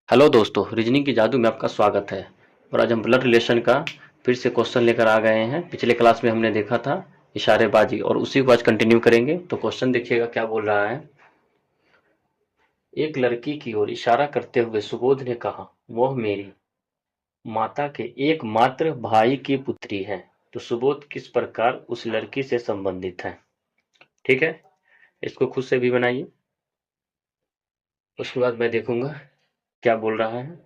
Hello दोस्तों, reasoning की जादू में आपका स्वागत है। और आज हम ब्लड रिलेशन का फिर से क्वेश्चन लेकर आ गए हैं। पिछले क्लास में हमने देखा था इशारेबाजी और उसी को आज कंटिन्यू करेंगे। तो क्वेश्चन देखिएगा क्या बोल रहा है। एक लड़की की ओर इशारा करते हुए सुबोध ने कहा, वह मेरी माता के एकमात्र भाई की पुत्री है। तो सुबोध किस प्रकार उस लड़की से संबंधित है। ठीक है, इसको खुद से भी बनाइए, उसके बाद मैं देखूंगा क्या बोल रहा है।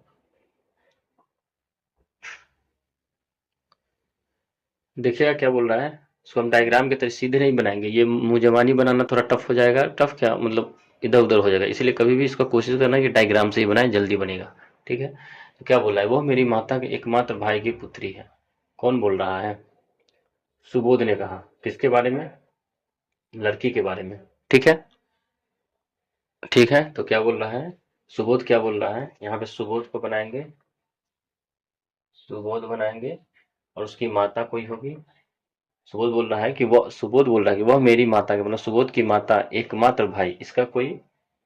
देखिएगा क्या बोल रहा है। इसको हम डायग्राम की तरह सीधे नहीं बनाएंगे, ये मुंह बनाना थोड़ा टफ हो जाएगा। टफ क्या मतलब, इधर उधर हो जाएगा। इसलिए कभी भी इसका कोशिश करना कि डायग्राम से ही बनाए, जल्दी बनेगा। ठीक है, तो क्या बोल रहा है, वो मेरी माता के एकमात्र भाई की पुत्री है। कौन बोल रहा है? सुबोध ने कहा। किसके बारे में? लड़की के बारे में। ठीक है, ठीक है, तो क्या बोल रहा है, सुबोध क्या बोल रहा है। यहाँ पे सुबोध को बनाएंगे, सुबोध बनाएंगे और उसकी माता कोई होगी। सुबोध बोल रहा है कि वह मेरी माता के मतलब सुबोध की माता एकमात्र भाई, इसका कोई,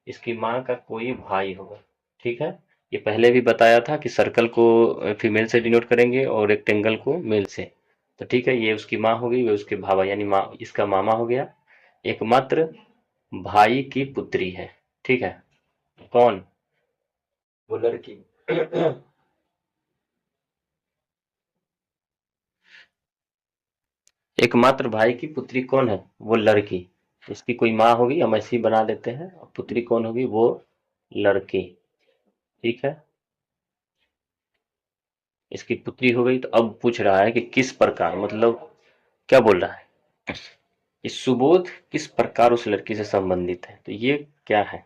इसकी माँ का कोई भाई होगा। ठीक है, ये पहले भी बताया था कि सर्कल को फीमेल से डिनोट करेंगे और रेक्टेंगल को मेल से। तो ठीक है, ये उसकी माँ हो गई, ये उसके भावा यानी माँ, इसका मामा हो गया। एकमात्र भाई की पुत्री है। ठीक है, कौन? वो लड़की। एकमात्र भाई की पुत्री कौन है? वो लड़की। इसकी कोई माँ होगी, हम ऐसी बना देते हैं। और पुत्री कौन होगी? वो लड़की। ठीक है, इसकी पुत्री हो गई। तो अब पूछ रहा है कि किस प्रकार, मतलब क्या बोल रहा है, इस सुबोध किस प्रकार उस लड़की से संबंधित है। तो ये क्या है,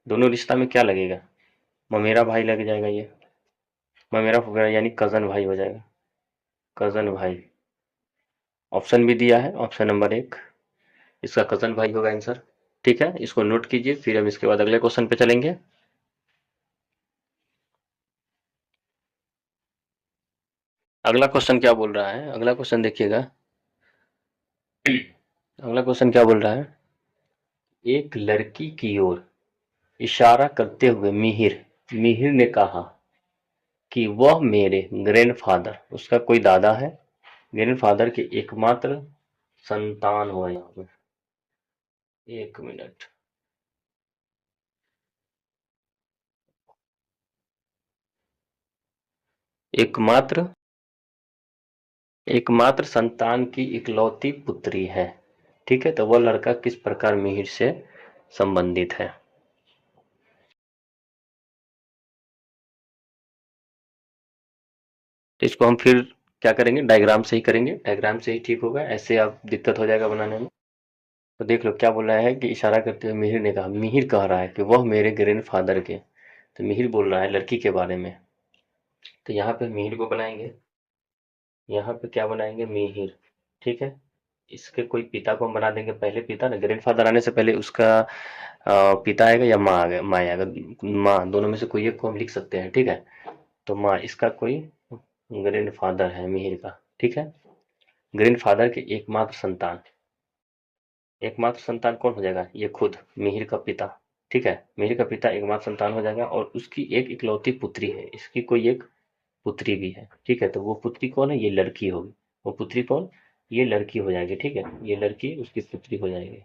दोनों रिश्ता में क्या लगेगा? ममेरा भाई लग जाएगा ये, ममेरा वगैरह यानी कजन भाई हो जाएगा, कजन भाई। ऑप्शन भी दिया है, ऑप्शन नंबर 1 इसका कजन भाई होगा आंसर। ठीक है, इसको नोट कीजिए, फिर हम इसके बाद अगले क्वेश्चन पे चलेंगे। अगला क्वेश्चन क्या बोल रहा है, अगला क्वेश्चन देखिएगा। अगला क्वेश्चन क्या बोल रहा है, एक लड़की की ओर इशारा करते हुए मिहिर मिहिर ने कहा कि वह मेरे ग्रैंडफादर, उसका कोई दादा है, ग्रैंडफादर के एकमात्र संतान हुआ। यहाँ पे 1 मिनट, एकमात्र एकमात्र संतान की इकलौती पुत्री है। ठीक है, तो वह लड़का किस प्रकार मिहिर से संबंधित है। तो इसको हम फिर क्या करेंगे, डायग्राम से ही करेंगे, डायग्राम से ही ठीक होगा, ऐसे आप दिक्कत हो जाएगा बनाने में। तो देख लो क्या बोल रहा है कि इशारा करते हुए मिहिर ने कहा, मिहिर कह रहा है कि वह मेरे ग्रैंडफादर के, तो मिहिर बोल रहा है लड़की के बारे में। तो यहाँ पे मिहिर को बनाएंगे, यहाँ पे क्या बनाएंगे, मिहिर। ठीक है, इसके कोई पिता को हम बना देंगे, पहले पिता ना, ग्रैंडफादर आने से पहले उसका पिता आएगा या माँ आएगा, माँ आएगा, माँ, दोनों में से कोई एक को हम लिख सकते हैं। ठीक है, तो माँ, इसका कोई ग्रैंडफादर है मिहिर का। ठीक है, ग्रैंडफादर के एकमात्र संतान, एकमात्र संतान कौन हो जाएगा, ये खुद मिहिर का पिता। ठीक है, मिहिर का पिता एकमात्र संतान हो जाएगा और उसकी एक इकलौती पुत्री है, इसकी कोई एक पुत्री भी है। ठीक है, तो वो पुत्री कौन है, ये लड़की होगी। वो पुत्री कौन, ये लड़की हो जाएगी। ठीक है, ये लड़की उसकी पुत्री हो जाएगी,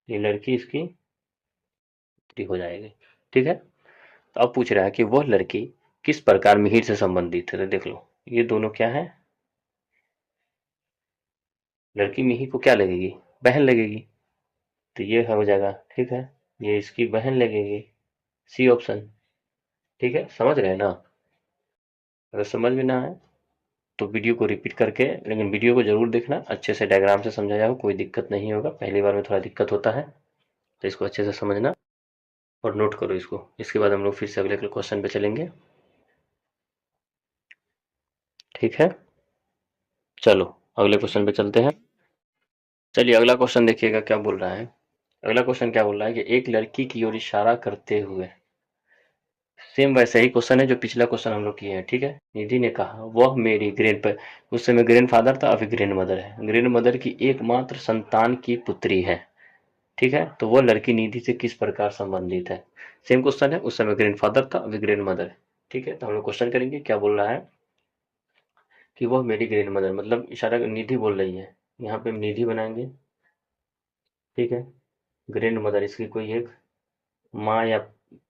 ये लड़की इसकी पुत्री हो जाएगी। ठीक है, तो अब पूछ रहा है कि वह लड़की किस प्रकार मिहिर से संबंधित है। तो देख लो, ये दोनों क्या है, लड़की मिहिर को क्या लगेगी, बहन लगेगी। तो ये हो जाएगा। ठीक है, ये इसकी बहन लगेगी, सी ऑप्शन। ठीक है, समझ रहे हैं ना। अगर समझ में ना आए तो वीडियो को रिपीट करके, लेकिन वीडियो को जरूर देखना, अच्छे से डायग्राम से समझा जाएगा, कोई दिक्कत नहीं होगा। पहली बार में थोड़ा दिक्कत होता है, तो इसको अच्छे से समझना और नोट करो इसको। इसके बाद हम लोग फिर से अगले क्वेश्चन पे चलेंगे। ठीक है, चलो अगले क्वेश्चन पे चलते हैं। चलिए अगला क्वेश्चन देखिएगा क्या बोल रहा है। अगला क्वेश्चन क्या बोल रहा है कि एक लड़की की ओर इशारा करते हुए, सेम वैसे ही क्वेश्चन है जो पिछला क्वेश्चन हम लोग किए हैं। ठीक है, निधि ने कहा वह मेरी ग्रैंड पर, उस समय ग्रैंड फादर था, अभी ग्रैंड मदर है, ग्रैंड मदर की एकमात्र संतान की पुत्री है। ठीक है, तो वो लड़की निधि से किस प्रकार संबंधित है। सेम क्वेश्चन है, उस समय ग्रैंडफादर था, अभी ग्रैंड मदर है। ठीक है, तो हम लोग क्वेश्चन करेंगे, क्या बोल रहा है कि वह मेरी ग्रैंड मदर, मतलब इशारा निधि बोल रही है, यहाँ पे हम निधि बनाएंगे। ठीक है, ग्रैंड मदर इसकी कोई एक माँ या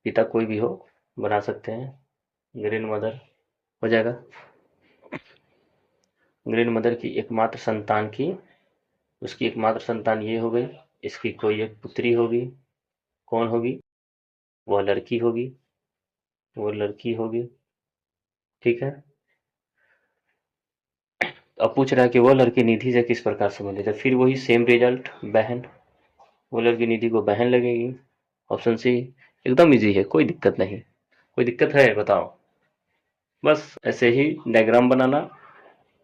पिता कोई भी हो, बना सकते हैं, ग्रैंड मदर हो जाएगा। ग्रैंड मदर की एकमात्र संतान की, उसकी एकमात्र संतान ये हो गई, इसकी कोई एक पुत्री होगी, कौन होगी, वह लड़की होगी, वो लड़की होगी। ठीक है, अब पूछ रहा है कि वो लड़की निधि से किस प्रकार संबंधित है, फिर वही सेम रिजल्ट, बहन, वो लड़की निधि को बहन लगेगी। ऑप्शन सी, एकदम इजी है, कोई दिक्कत नहीं। कोई दिक्कत है बताओ, बस ऐसे ही डायग्राम बनाना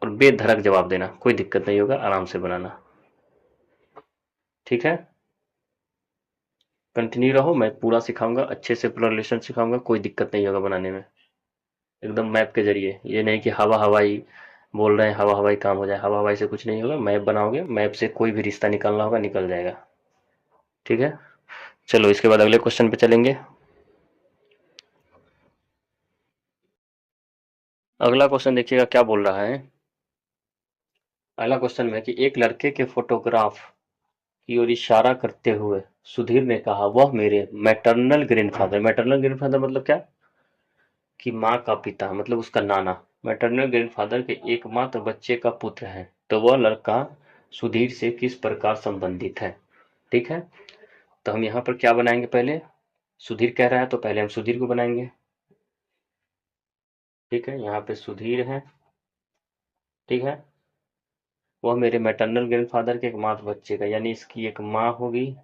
और बेधड़क जवाब देना, कोई दिक्कत नहीं होगा, आराम से बनाना। ठीक है, कंटिन्यू रहो, मैं पूरा सिखाऊंगा, अच्छे से पूरा रिलेशन सिखाऊंगा, कोई दिक्कत नहीं होगा बनाने में, एकदम मैप के जरिए। ये नहीं कि हवा हवाई बोल रहे हैं, हवा हवाई काम हो जाए, हवा हवाई से कुछ नहीं होगा। मैप बनाओगे, मैप से कोई भी रिश्ता निकालना होगा, निकल जाएगा। ठीक है, चलो इसके बाद अगले क्वेश्चन पे चलेंगे। अगला क्वेश्चन देखिएगा क्या बोल रहा है। अगला क्वेश्चन में कि एक लड़के के फोटोग्राफ की ओर इशारा करते हुए सुधीर ने कहा, वह मेरे मैटरनल ग्रैंडफादर, मैटरनल ग्रैंडफादर मतलब क्या, कि माँ का पिता, मतलब उसका नाना, मैटरनल ग्रैंडफादर के एकमात्र बच्चे का पुत्र है, तो वह लड़का सुधीर से किस प्रकार संबंधित है। ठीक है, तो हम यहाँ पर क्या बनाएंगे, पहले सुधीर कह रहा है तो पहले हम सुधीर को बनाएंगे। ठीक है, यहाँ पे सुधीर है। ठीक है, वह मेरे मैटरनल ग्रैंडफादर के एकमात्र बच्चे का, यानी इसकी एक माँ होगी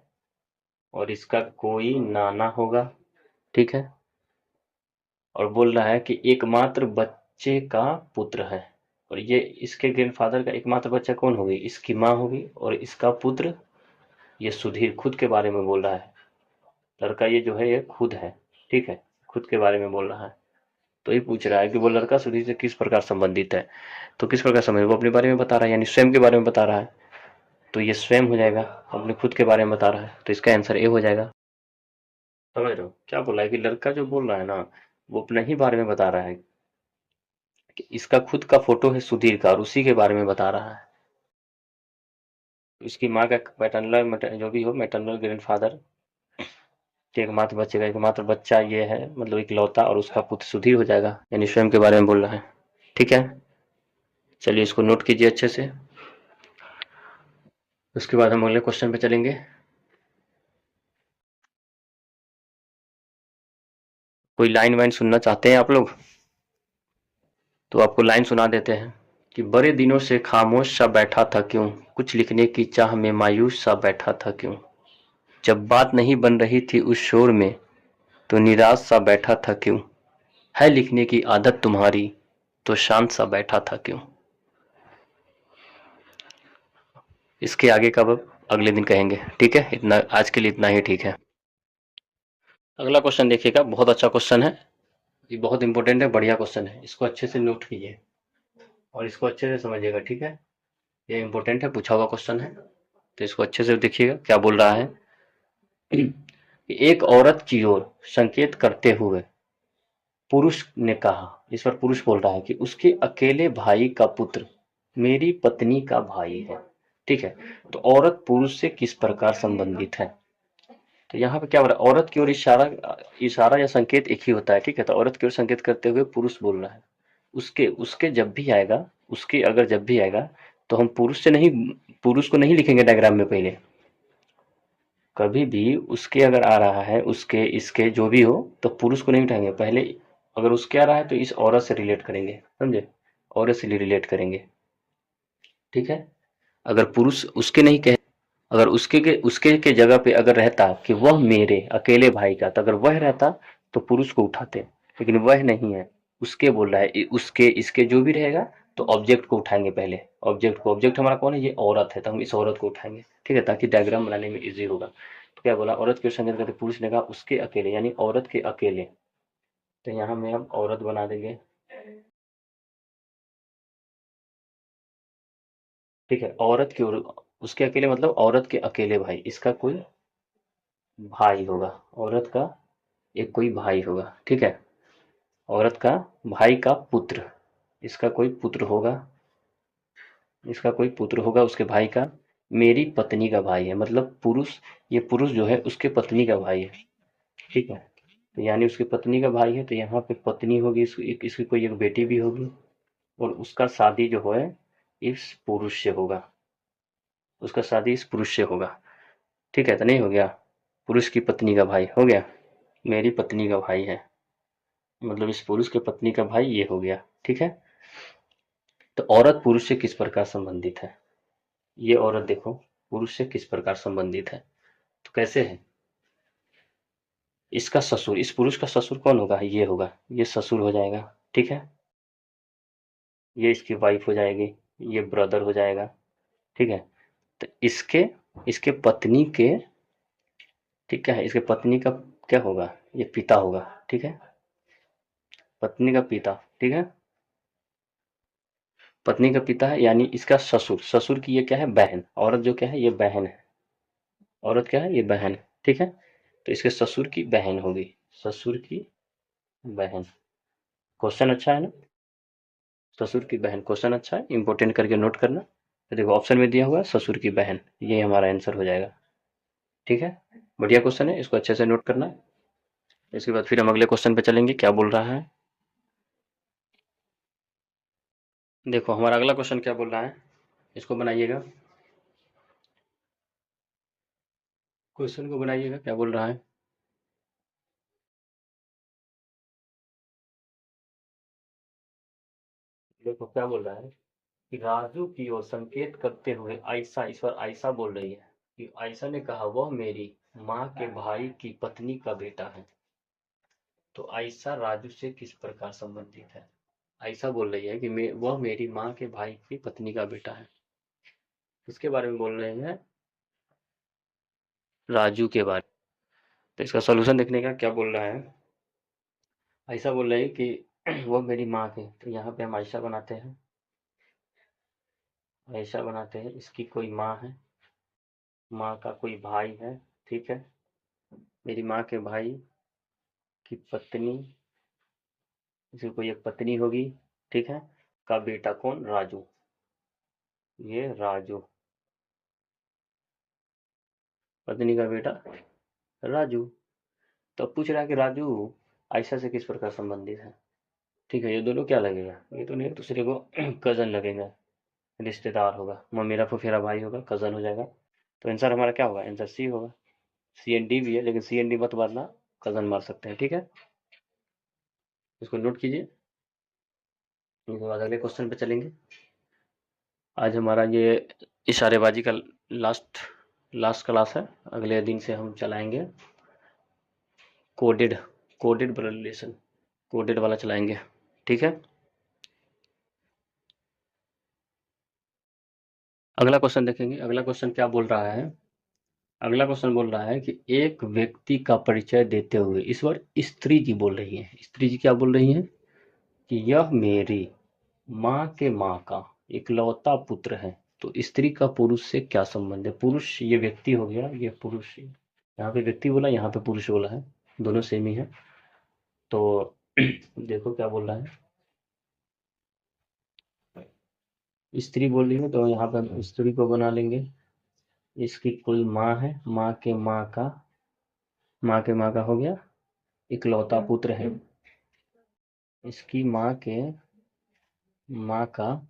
और इसका कोई नाना होगा। ठीक है, और बोल रहा है कि एकमात्र बच्चे का पुत्र है, और ये इसके ग्रैंडफादर का एकमात्र बच्चा कौन होगी, इसकी माँ होगी, और इसका पुत्र ये सुधीर खुद के बारे में बोल रहा है। लड़का ये जो है ये खुद है। ठीक है, खुद के बारे में बोल रहा है, तो ये पूछ रहा है कि वो लड़का सुधीर से किस प्रकार संबंधित है। तो किस प्रकार संबंधित, वो अपने बारे में बता रहा है, यानी स्वयं के बारे में बता रहा है, तो ये स्वयं हो जाएगा, अपने खुद के बारे में बता रहा है, तो इसका आंसर ए हो जाएगा। समझ रहे हो क्या बोला है, कि लड़का जो बोल रहा है ना, वो अपने ही बारे में बता रहा है, कि इसका खुद का फोटो है सुधीर का, और उसी के बारे में बता रहा है। इसकी माँ का पैटर्नल, जो भी हो, मैटरनल ग्रैंडफादर के एकमात्र बच्चे का एकमात्र बच्चा ये है, मतलब इकलौता, और उसका पुत्र सुधीर हो जाएगा, यानी स्वयं के बारे में बोल रहा है। ठीक है, चलिए इसको नोट कीजिए अच्छे से। उसके बाद हम अगले क्वेश्चन पे चलेंगे। कोई लाइन वाइन सुनना चाहते हैं आप लोग, तो आपको लाइन सुना देते हैं कि बड़े दिनों से खामोश सा बैठा था क्यों, कुछ लिखने की चाह में मायूस सा बैठा था क्यों, जब बात नहीं बन रही थी उस शोर में तो निराश सा बैठा था क्यों, है लिखने की आदत तुम्हारी तो शांत सा बैठा था क्यों। इसके आगे का अब अगले दिन कहेंगे। ठीक है, इतना आज के लिए इतना ही ठीक है। अगला क्वेश्चन देखिएगा, बहुत अच्छा क्वेश्चन है, ये बहुत इंपॉर्टेंट है, बढ़िया क्वेश्चन है, इसको अच्छे से नोट कीजिए और इसको अच्छे से समझिएगा। ठीक है, ये इंपॉर्टेंट है, पूछा हुआ क्वेश्चन है, तो इसको अच्छे से देखिएगा क्या बोल रहा है। एक औरत की ओर संकेत करते हुए पुरुष ने कहा, इस पर पुरुष बोल रहा है कि उसके अकेले भाई का पुत्र मेरी पत्नी का भाई है। ठीक है, तो औरत पुरुष से किस प्रकार संबंधित है, तो यहाँ पे क्या हो रहा है, औरत की ओर इशारा, इशारा या संकेत एक ही होता है। ठीक है, तो औरत की ओर संकेत करते हुए पुरुष बोल रहा है, उसके उसके जब भी आएगा, उसके अगर जब भी आएगा तो हम पुरुष से नहीं, पुरुष को नहीं लिखेंगे डायग्राम में, पहले कभी भी उसके अगर आ रहा है, उसके इसके जो भी हो, तो पुरुष को नहीं उठाएंगे पहले, अगर उसके आ रहा है तो इस औरत से रिलेट करेंगे, समझे, औरत से रिलेट करेंगे। ठीक है, अगर पुरुष उसके नहीं कहे, अगर उसके के जगह पे अगर रहता कि वह मेरे अकेले भाई का, तो अगर वह रहता तो पुरुष को उठाते, लेकिन वह नहीं है, उसके बोल रहा है, उसके इसके जो भी रहेगा तो ऑब्जेक्ट को उठाएंगे पहले, ऑब्जेक्ट को, ऑब्जेक्ट हमारा कौन है, ये औरत है, तो हम इस औरत को उठाएंगे। ठीक है, ताकि डायग्राम बनाने में इजी होगा। तो क्या बोला, औरत के संकेत करते पुरुष ने कहा उसके अकेले, यानी औरत के अकेले, तो यहाँ में हम औरत बना देंगे। ठीक है, औरत की ओर, उसके अकेले मतलब औरत के अकेले भाई, इसका कोई भाई होगा, औरत का एक कोई भाई होगा, ठीक है। औरत का भाई का पुत्र, इसका कोई पुत्र होगा, इसका कोई पुत्र होगा उसके भाई का। मेरी पत्नी का भाई है, मतलब पुरुष, ये पुरुष जो है उसके पत्नी का भाई है, ठीक है। तो यानी उसकी पत्नी का भाई है, तो यहाँ पे पत्नी होगी, इसकी कोई एक बेटी भी होगी, और उसका शादी जो है इस पुरुष से होगा, उसका शादी इस पुरुष से होगा, ठीक है। तो नहीं हो गया, पुरुष की पत्नी का भाई हो गया, मेरी पत्नी का भाई है, मतलब इस पुरुष के पत्नी का भाई ये हो गया, ठीक है। तो औरत पुरुष से किस प्रकार संबंधित है, ये औरत देखो पुरुष से किस प्रकार संबंधित है, तो कैसे है। इसका ससुर, इस पुरुष का ससुर कौन होगा, ये होगा, ये ससुर हो जाएगा, ठीक है। ये इसकी वाइफ हो जाएगी, ये ब्रदर हो जाएगा, ठीक है। तो इसके इसके पत्नी के, ठीक है, इसके पत्नी का क्या होगा, ये पिता होगा, ठीक है, पत्नी का पिता, ठीक है। पत्नी का पिता है यानी इसका ससुर, ससुर की ये क्या है, बहन, औरत जो क्या है ये बहन है, औरत क्या है ये बहन है, ठीक है। तो इसके ससुर की बहन होगी, ससुर की बहन। क्वेश्चन अच्छा है ना, ससुर की बहन, क्वेश्चन अच्छा है, इंपॉर्टेंट करके नोट करना। तो देखो ऑप्शन में दिया हुआ है ससुर की बहन, ये हमारा आंसर हो जाएगा, ठीक है। बढ़िया क्वेश्चन है, इसको अच्छे से नोट करना है। इसके बाद फिर हम अगले क्वेश्चन पे चलेंगे, क्या बोल रहा है। देखो हमारा अगला क्वेश्चन क्या बोल रहा है, इसको बनाइएगा, क्वेश्चन को बनाइएगा, क्या बोल रहा है। देखो क्या बोल रहा है कि राजू की ओर संकेत करते हुए आयशा, इस पर आयशा बोल रही है कि आयशा ने कहा वह मेरी माँ के भाई की पत्नी का बेटा है। तो आयशा राजू से किस प्रकार संबंधित है, आयशा बोल रही है कि वह मेरी माँ के भाई की पत्नी का बेटा है, किसके बारे में बोल रहे हैं, राजू के बारे में। तो इसका सोल्यूशन देखने का, क्या बोल रहा है, आयशा बोल रही है कि वह मेरी माँ के, तो यहाँ पे हम आयशा बनाते हैं, आयशा बनाते हैं, इसकी कोई माँ है, माँ का कोई भाई है, ठीक है, मेरी माँ के भाई की पत्नी, इसकी कोई एक पत्नी होगी, ठीक है, का बेटा कौन, राजू, ये राजू, पत्नी का बेटा राजू। तो अब पूछ रहा है कि राजू आयशा से किस प्रकार संबंधित है, ठीक है। ये दोनों क्या लगेगा, ये दोनों एक दूसरे को कजन लगेगा, रिश्तेदार होगा, मेरा फुफेरा भाई होगा, कजन हो जाएगा। तो आंसर हमारा क्या होगा, आंसर सी होगा। सी एन डी भी है, लेकिन सी एन डी मत मारना, कजन मार सकते हैं, ठीक है। इसको नोट कीजिए। इसके बाद अगले क्वेश्चन पे चलेंगे। आज हमारा ये इशारेबाजी का लास्ट लास्ट क्लास है, अगले दिन से हम चलाएंगे कोडेड, कोडेड रिलेशन, कोडेड वाला चलाएंगे, ठीक है। अगला क्वेश्चन देखेंगे, अगला क्वेश्चन क्या बोल रहा है, अगला क्वेश्चन बोल रहा है कि एक व्यक्ति का परिचय देते हुए, इस बार स्त्री जी बोल रही है, स्त्री जी क्या बोल रही है कि यह मेरी माँ के माँ का इकलौता पुत्र है। तो स्त्री का पुरुष से क्या संबंध है, पुरुष ये व्यक्ति हो गया, ये पुरुष, यहाँ पे व्यक्ति बोला, यहाँ पे पुरुष बोला है, दोनों सेम ही है। तो देखो क्या बोल रहा है, स्त्री बोल रही है, तो यहाँ पे हम स्त्री को बना लेंगे, इसकी कोई माँ है, माँ के माँ का हो गया इकलौता पुत्र है, इसकी माँ के माँ का,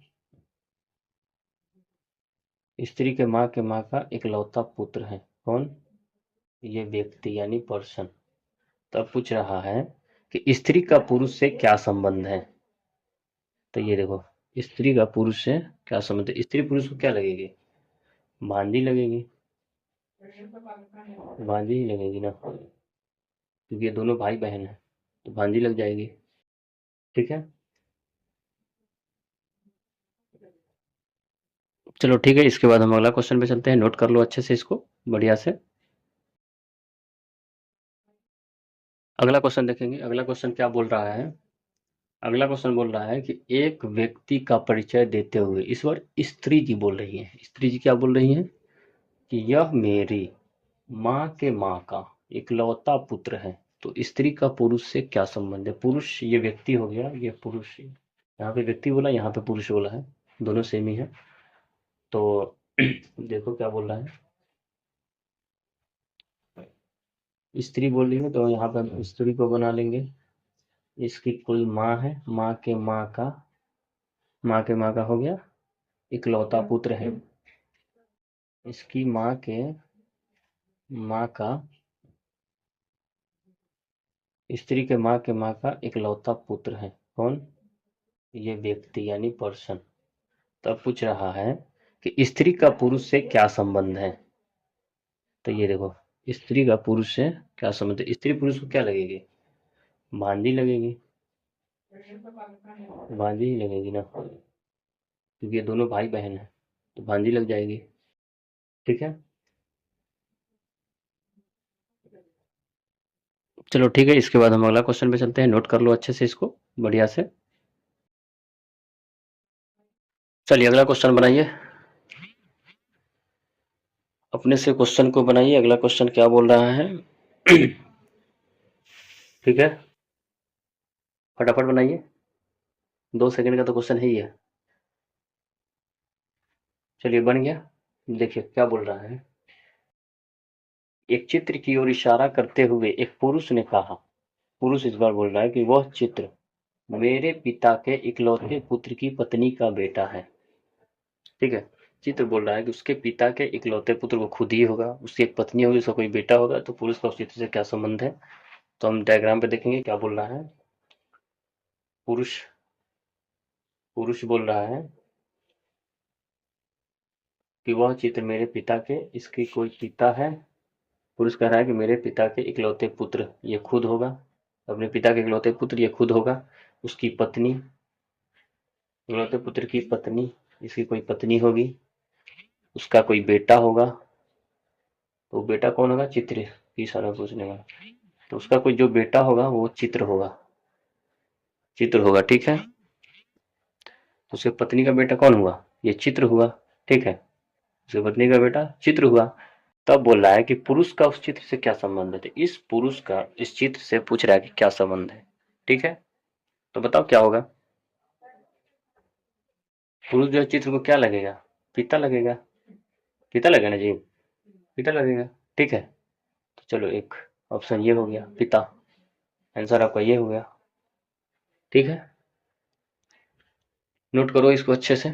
स्त्री के माँ का इकलौता पुत्र है, कौन, ये व्यक्ति यानी पर्सन। तब पूछ रहा है कि स्त्री का पुरुष से क्या संबंध है। तो ये देखो स्त्री का पुरुष से क्या संबंध है, स्त्री पुरुष को क्या लगेगी, भांजी लगेगी, भांजी ही लगेगी ना, क्योंकि ये दोनों भाई बहन है, तो भांजी लग जाएगी, ठीक है। चलो ठीक है, इसके बाद हम अगला क्वेश्चन पे चलते हैं, नोट कर लो अच्छे से इसको, बढ़िया से। अगला क्वेश्चन देखेंगे, अगला क्वेश्चन क्या बोल रहा है, अगला क्वेश्चन बोल रहा है कि एक व्यक्ति का परिचय देते हुए, इस बार स्त्री जी बोल रही है, स्त्री जी क्या बोल रही है कि यह मेरी माँ के माँ का इकलौता पुत्र है। तो स्त्री का पुरुष से क्या संबंध है? पुरुष ये व्यक्ति हो गया, ये पुरुष, यहाँ पे व्यक्ति बोला, यहाँ पे पुरुष बोला है, दोनों सेम ही है। तो देखो क्या बोल रहा है, स्त्री बोल रही है तो यहाँ पे हम स्त्री को बना लेंगे। इसकी कोई माँ है, माँ के माँ का, माँ के माँ का हो गया इकलौता पुत्र है। इसकी माँ के माँ का, स्त्री के माँ का इकलौता पुत्र है। कौन? ये व्यक्ति यानी पर्सन। तब पूछ रहा है कि स्त्री का पुरुष से क्या संबंध है। तो ये देखो, स्त्री का पुरुष से क्या संबंध है? स्त्री पुरुष को क्या लगेगी? भांजी लगेगी, भांजी ही लगेगी ना, क्योंकि ये दोनों भाई बहन है, तो भांजी लग जाएगी। ठीक है, चलो ठीक है। इसके बाद हम अगला क्वेश्चन पे चलते हैं। नोट कर लो अच्छे से इसको, बढ़िया से। चलिए अगला क्वेश्चन बनाइए, अपने से क्वेश्चन को बनाइए। अगला क्वेश्चन क्या बोल रहा है? ठीक है, फटाफट बनाइए, 2 सेकंड का तो क्वेश्चन है ही है। चलिए बन गया। देखिए क्या बोल रहा है, एक चित्र की ओर इशारा करते हुए एक पुरुष ने कहा, पुरुष इस बार बोल रहा है कि वह चित्र मेरे पिता के इकलौते पुत्र की पत्नी का बेटा है। ठीक है, चित्र बोल रहा है कि उसके पिता के इकलौते पुत्र वो खुद ही होगा, उसकी एक पत्नी होगी, उसका कोई बेटा होगा। तो पुरुष का उस चित्र से क्या संबंध है? तो हम डायग्राम पे देखेंगे क्या बोल रहा है। पुरुष पुरुष बोल रहा है कि वह चित्र मेरे पिता के, इसकी कोई पिता है। पुरुष कह रहा है कि मेरे पिता के इकलौते पुत्र, ये खुद होगा, अपने पिता के इकलौते पुत्र ये खुद होगा। उसकी पत्नी, इकलौते पुत्र की पत्नी, इसकी कोई पत्नी होगी, उसका कोई बेटा होगा। तो बेटा कौन होगा? चित्र की इशारा पूछने का, तो उसका कोई जो बेटा होगा वो चित्र होगा, चित्र होगा। ठीक है, तो उसकी पत्नी का बेटा कौन हुआ? ये चित्र हुआ। ठीक है, उसकी पत्नी का बेटा चित्र हुआ। तब बोल रहा है कि पुरुष का उस चित्र से क्या संबंध है। तो इस पुरुष का इस चित्र से पूछ रहा है कि क्या संबंध है। ठीक है, तो बताओ क्या होगा। पुरुष जो है चित्र को क्या लगेगा? पिता लगेगा, पिता लगेगा ना जी, पिता लगेगा। ठीक है, तो चलो एक ऑप्शन ये हो गया, पिता। आंसर आपका ये हो गया। ठीक है, नोट करो इसको अच्छे से।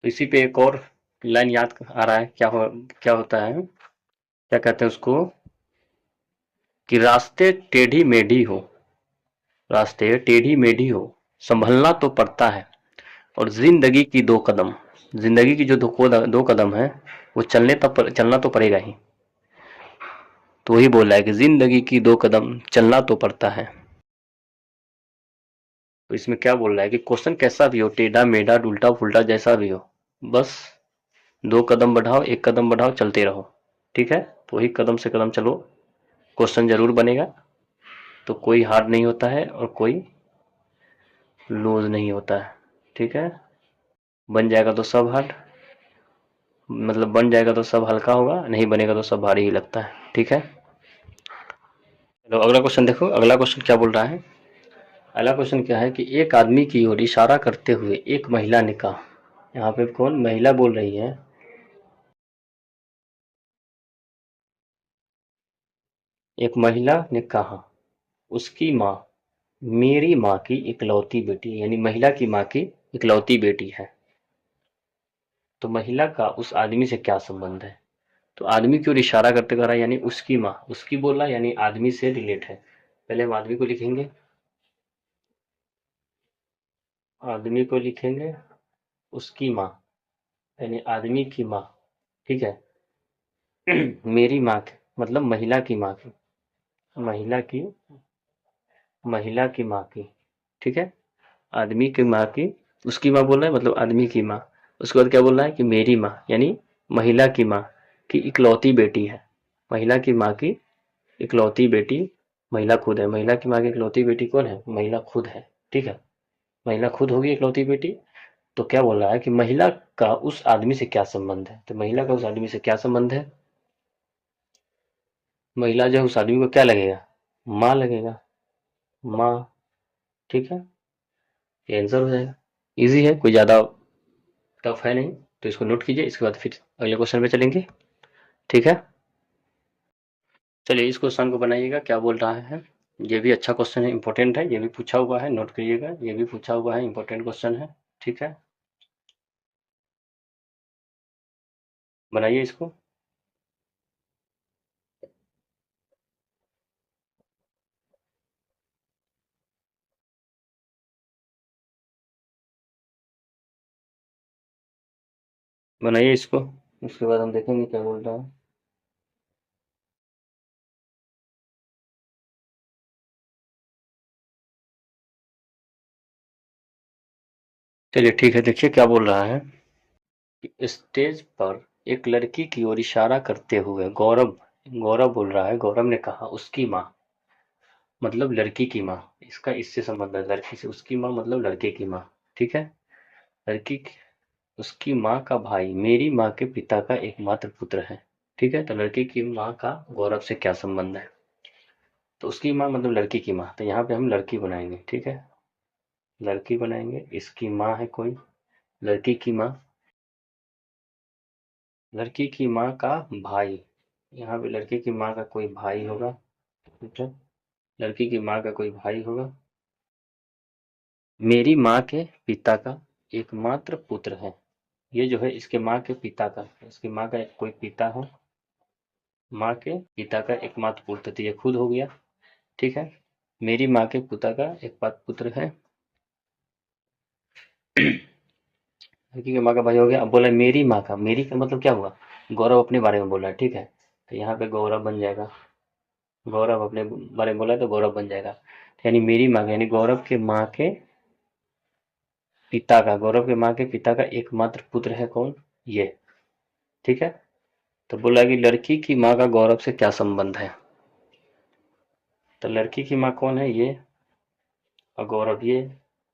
तो इसी पे एक और लाइन याद आ रहा है, क्या होता है, क्या कहते हैं उसको, कि रास्ते टेढ़ी मेढ़ी हो, रास्ते टेढ़ी मेढ़ी हो, संभलना तो पड़ता है, और जिंदगी की 2 कदम, जिंदगी की जो 2 कदम है वो चलना तो पड़ेगा ही। तो वही बोल रहा है कि जिंदगी की 2 कदम चलना तो पड़ता है। तो इसमें क्या बोल रहा है कि क्वेश्चन कैसा भी हो, टेढ़ा मेढ़ा उल्टा फुल्टा जैसा भी हो, बस 2 कदम बढ़ाओ, 1 कदम बढ़ाओ, चलते रहो। ठीक है, तो वही कदम से कदम चलो, क्वेश्चन जरूर बनेगा। तो कोई हार्ड नहीं होता है और कोई लूज नहीं होता है। ठीक है, बन जाएगा तो सब हार्ड, मतलब बन जाएगा तो सब हल्का होगा, नहीं बनेगा तो सब भारी ही लगता है। ठीक है, चलो अगला क्वेश्चन देखो। अगला क्वेश्चन क्या बोल रहा है, अगला क्वेश्चन क्या है कि एक आदमी की ओर इशारा करते हुए एक महिला ने कहा। यहाँ पे कौन महिला बोल रही है? एक महिला ने कहा, उसकी माँ मेरी माँ की इकलौती बेटी, यानी महिला की माँ की इकलौती बेटी है। तो महिला का उस आदमी से क्या संबंध है? तो आदमी की ओर इशारा करते कह रहा है, यानी उसकी माँ, उसकी बोला यानी आदमी से रिलेट है। पहले हम आदमी को लिखेंगे, आदमी को लिखेंगे, उसकी माँ यानी आदमी की माँ। ठीक है, मेरी माँ की मतलब महिला की माँ की, महिला की, महिला की माँ की। ठीक है, आदमी की माँ की, उसकी माँ बोल रहा है मतलब आदमी की माँ। उसके बाद क्या बोल रहा है कि मेरी माँ यानी महिला की माँ की इकलौती बेटी है। महिला की माँ की इकलौती बेटी महिला खुद है। महिला की माँ की इकलौती बेटी कौन है? महिला खुद है। ठीक है, महिला खुद होगी इकलौती बेटी। तो क्या बोल रहा है कि महिला का उस आदमी से क्या संबंध है, तो महिला का उस आदमी से क्या संबंध है। महिला जो है उस आदमी को क्या लगेगा, माँ लगेगा, माँ। ठीक है, ये आंसर हो जाएगा। इजी है, कोई ज्यादा टफ है नहीं। तो इसको नोट कीजिए, इसके बाद फिर अगले क्वेश्चन पे चलेंगे। ठीक है, चलिए इस क्वेश्चन को बनाइएगा, क्या बोल रहा है। ये भी अच्छा क्वेश्चन है, इंपॉर्टेंट है, ये भी पूछा हुआ है, नोट करिएगा, ये भी पूछा हुआ है, इंपॉर्टेंट क्वेश्चन है। ठीक है, बनाइए इसको। बनाइए इसको, उसके बाद हम देखेंगे क्या बोल रहा है। चलिए ठीक है, देखिए क्या बोल रहा है कि स्टेज पर एक लड़की की ओर इशारा करते हुए गौरव, गौरव बोल रहा है, गौरव ने कहा उसकी माँ, मतलब लड़की की माँ, इसका इससे संबंध है, लड़की से, उसकी माँ मतलब लड़के की माँ। ठीक है, लड़की, उसकी माँ का भाई मेरी माँ के पिता का एकमात्र पुत्र है। ठीक है, तो लड़की की माँ का गौरव से क्या संबंध है। तो उसकी माँ मतलब लड़की की माँ, तो यहाँ पे हम लड़की बनाएंगे। ठीक है, लड़की बनाएंगे, इसकी माँ है कोई, लड़की की माँ, लड़की की माँ का भाई, यहाँ पे लड़की की माँ का कोई भाई होगा। ठीक है, लड़की की माँ का कोई भाई होगा, मेरी माँ के पिता का एकमात्र पुत्र है। ये जो है इसके माँ के पिता का, इसकी माँ का एक कोई पिता है, माँ के पिता का एकमात्र पुत्र, तो ये खुद हो गया। ठीक है, मेरी माँ के पिता का एकमात्र पुत्र है, लड़की की माँ का भाई हो गया। अब बोला मेरी माँ का, मेरी का मतलब क्या हुआ, गौरव अपने बारे में बोला है। ठीक है, तो यहाँ पे गौरव बन जाएगा, गौरव अपने बारे में बोला है तो गौरव बन जाएगा। यानी मेरी माँ का, यानी गौरव के माँ के पिता का, गौरव के माँ के पिता का एकमात्र पुत्र है कौन, ये। ठीक है, तो बोला कि लड़की की माँ का गौरव से क्या संबंध है। तो लड़की की माँ कौन है, ये, और गौरव ये,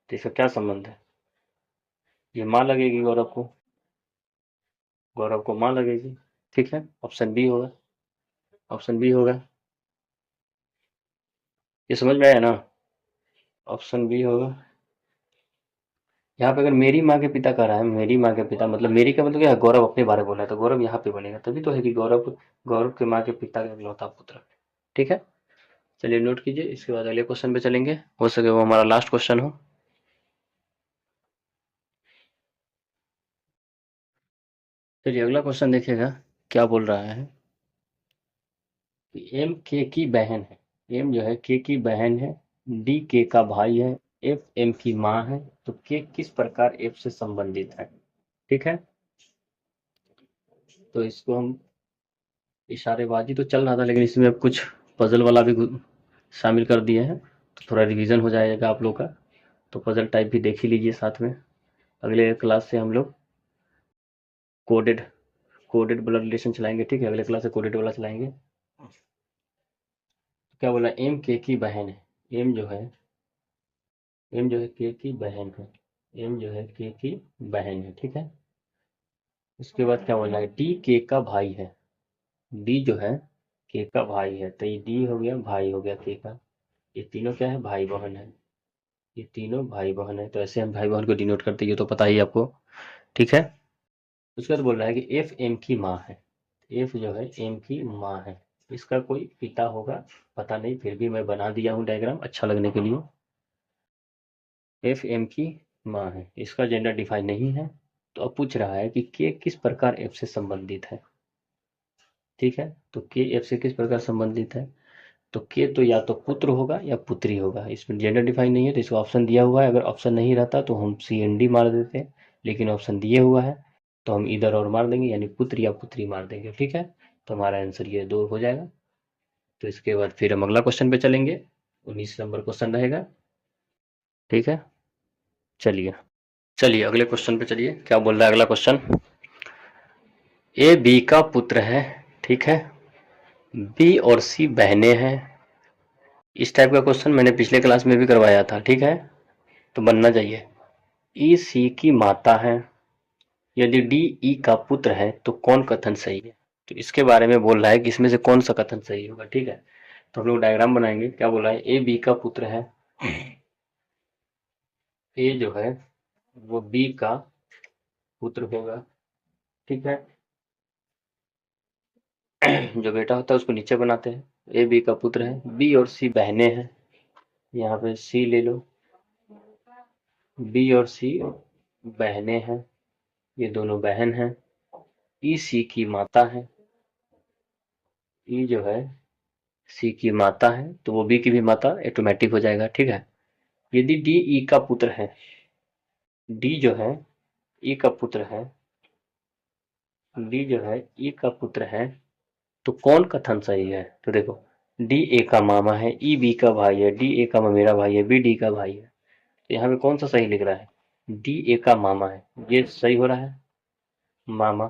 तो इसका क्या संबंध है, ये माँ लगेगी गौरव को, गौरव को माँ लगेगी। ठीक है, ऑप्शन बी होगा, ऑप्शन बी होगा। ये समझ में आया ना, ऑप्शन बी होगा। यहाँ पे अगर मेरी माँ के पिता कह रहा है, मेरी माँ के पिता मतलब मेरी का मतलब क्या है, गौरव अपने बारे में बोला है, तो गौरव यहाँ पे बनेगा, तभी तो है कि गौरव, गौरव के माँ के पिता का इकलौता पुत्र। ठीक है, चलिए नोट कीजिए, इसके बाद अगले क्वेश्चन पे चलेंगे, हो सके वो हमारा लास्ट क्वेश्चन हो। चलिए अगला क्वेश्चन देखिएगा, क्या बोल रहा है कि एम के की बहन है, एम जो है के की बहन है, डी के का भाई है, एफ एम की माँ है, तो के किस प्रकार एफ से संबंधित है। ठीक है, तो इसको हम, इशारेबाजी तो चल रहा था लेकिन इसमें अब कुछ पजल वाला भी शामिल कर दिए हैं, तो थोड़ा रिवीजन हो जाएगा आप लोग का। तो पजल टाइप भी देख ही लीजिए साथ में। अगले क्लास से हम लोग कोडेड, कोडेड ब्लड रिलेशन चलाएंगे। ठीक है, अगले क्लास से कोडेड वाला चलाएंगे। क्या बोला, एम के की बहन है, एम जो है, एम जो है के की बहन है, एम जो है के की बहन है। ठीक है, उसके बाद क्या बोला है, डी के का भाई है, डी जो है के का भाई है, तो ये डी हो गया, भाई हो गया के का, ये तीनों क्या है, भाई बहन है, ये तीनों भाई बहन है, तो ऐसे हम भाई बहन को डिनोट करते हैं, ये तो पता ही आपको। ठीक है, उसके बाद बोल रहा है कि एफ एम की माँ है, एफ जो है एम की माँ है, इसका कोई पिता होगा, पता नहीं, फिर भी मैं बना दिया हूँ डायग्राम अच्छा लगने के लिए। एफ एम की माँ है, इसका जेंडर डिफाइन नहीं है, तो अब पूछ रहा है कि के किस प्रकार एफ से संबंधित है। ठीक है, तो के एफ से किस प्रकार संबंधित है, तो के तो या तो पुत्र होगा या पुत्री होगा, इसमें जेंडर डिफाइन नहीं है, तो इसको ऑप्शन दिया हुआ है, अगर ऑप्शन नहीं रहता तो हम सी एन डी मार देते, लेकिन ऑप्शन दिए हुआ है तो हम इधर और मार देंगे, यानी पुत्र या पुत्री मार देंगे। ठीक है, तो हमारा आंसर ये दो हो जाएगा। तो इसके बाद फिर हम अगला क्वेश्चन पे चलेंगे, 19 नंबर क्वेश्चन रहेगा। ठीक है, चलिए, चलिए अगले क्वेश्चन पे चलिए, क्या बोल रहा है अगला क्वेश्चन, ए बी का पुत्र है। ठीक है, बी और सी बहनें हैं। इस टाइप का क्वेश्चन मैंने पिछले क्लास में भी करवाया था। ठीक है, तो बनना चाहिए ई सी की माता है, यदि डी ई का पुत्र है तो कौन कथन सही है। तो इसके बारे में बोल रहा है कि इसमें से कौन सा कथन सही होगा। ठीक है, तो हम लोग डायग्राम बनाएंगे। क्या बोला है, ए बी का पुत्र है, ए जो है वो बी का पुत्र होगा। ठीक है, जो बेटा होता है उसको नीचे बनाते हैं। ए बी का पुत्र है, बी और सी बहनें हैं, यहाँ पे सी ले लो। बी और सी बहनें हैं, ये दोनों बहन हैं। ई सी की माता है, ई जो है सी की माता है, तो वो बी की भी माता ऑटोमेटिक हो जाएगा। ठीक है, यदि डी ई का पुत्र है, डी जो है ई का पुत्र है, डी जो है ई का पुत्र है, तो कौन कथन सही है। तो देखो, डी ए का मामा है, ई बी का भाई है, डी ए का मेरा भाई है, बी डी का भाई है। तो यहाँ पे कौन सा सही लिख रहा है, डी ए का मामा है, ये सही हो रहा है। मामा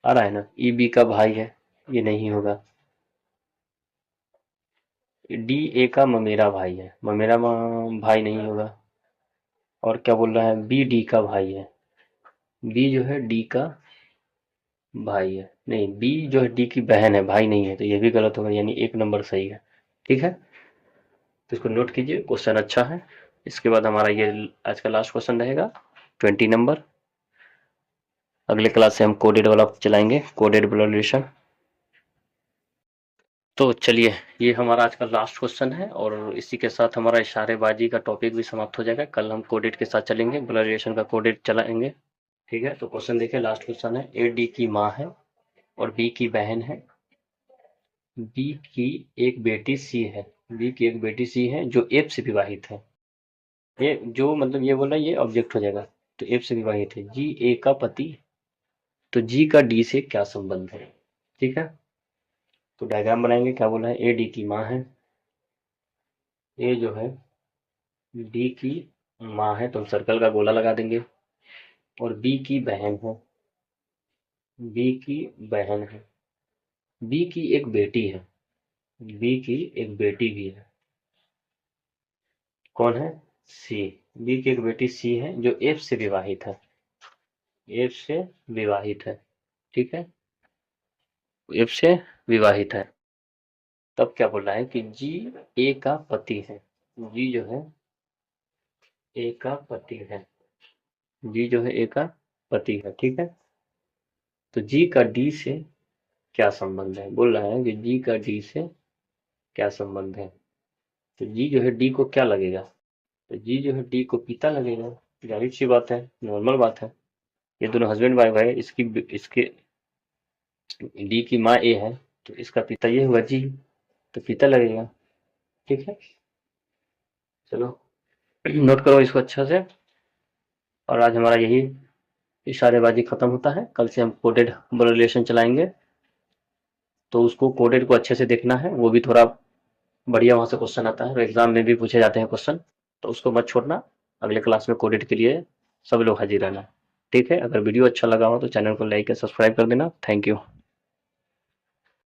आ रहा है ना, ई बी का भाई है, ये नहीं होगा। डी ए का ममेरा भाई है, ममेरा भाई नहीं होगा। और क्या बोल रहा है, बी डी का भाई है, बी जो है डी का भाई है, नहीं बी जो है डी की बहन है, भाई नहीं है, तो ये भी गलत होगा, यानी एक नंबर सही है। ठीक है, तो इसको नोट कीजिए, क्वेश्चन अच्छा है। इसके बाद हमारा ये आज का लास्ट क्वेश्चन रहेगा 20 नंबर। अगले क्लास से हम कोडेड वाला चलाएंगे, कोडेड ब्लड रिलेशन। तो चलिए, ये हमारा आज का लास्ट क्वेश्चन है और इसी के साथ हमारा इशारेबाजी का टॉपिक भी समाप्त हो जाएगा। कल हम कोडेड के साथ चलेंगे, ब्लड रिलेशन का कोडेड चलाएंगे। ठीक है, तो क्वेश्चन देखिए, लास्ट क्वेश्चन है, ए डी की माँ है और बी की बहन है, बी की एक बेटी सी है, बी की एक बेटी सी है जो एफ से विवाहित है। ये जो मतलब ये बोला, ये ऑब्जेक्ट हो जाएगा, तो एफ से विवाहित है, जी ए का पति, तो जी का डी से क्या संबंध है। ठीक है, तो डायग्राम बनाएंगे। क्या बोला है, ए डी की माँ है, ए जो है डी की माँ है, तो हम सर्कल का गोला लगा देंगे। और बी की बहन है, बी की बहन है, बी की एक बेटी है, बी की एक बेटी भी है, कौन है, सी, बी की एक बेटी सी है जो एफ से विवाहित है, एफ से विवाहित है। ठीक है, एफ से विवाहित है। तब क्या बोल रहा है कि जी ए का पति है, जी जो है ए का पति है, जी जो है ए का पति है। ठीक है, तो जी का डी से क्या संबंध है, बोल रहा है कि जी का डी से क्या संबंध है। तो जी जो है डी को क्या लगेगा, तो जी जो है डी को पिता लगेगा, जाहिर सी बात है, नॉर्मल बात है, ये दोनों हस्बैंड वाइफ है, इसकी इसके डी की माँ ए है, तो इसका पिता ये हुआ जी, तो पिता लगेगा। ठीक है, चलो नोट करो इसको अच्छा से। और आज हमारा यही इशारेबाजी खत्म होता है, कल से हम कोडेड रिलेशन चलाएंगे, तो उसको कोडेड को अच्छे से देखना है, वो भी थोड़ा बढ़िया वहां से क्वेश्चन आता है और एग्जाम में भी पूछे जाते हैं क्वेश्चन, तो उसको मत छोड़ना। अगले क्लास में कोडेड के लिए सब लोग हाजिर रहना। ठीक है, अगर वीडियो अच्छा लगा हो तो चैनल को लाइक और सब्सक्राइब कर देना। Thank you.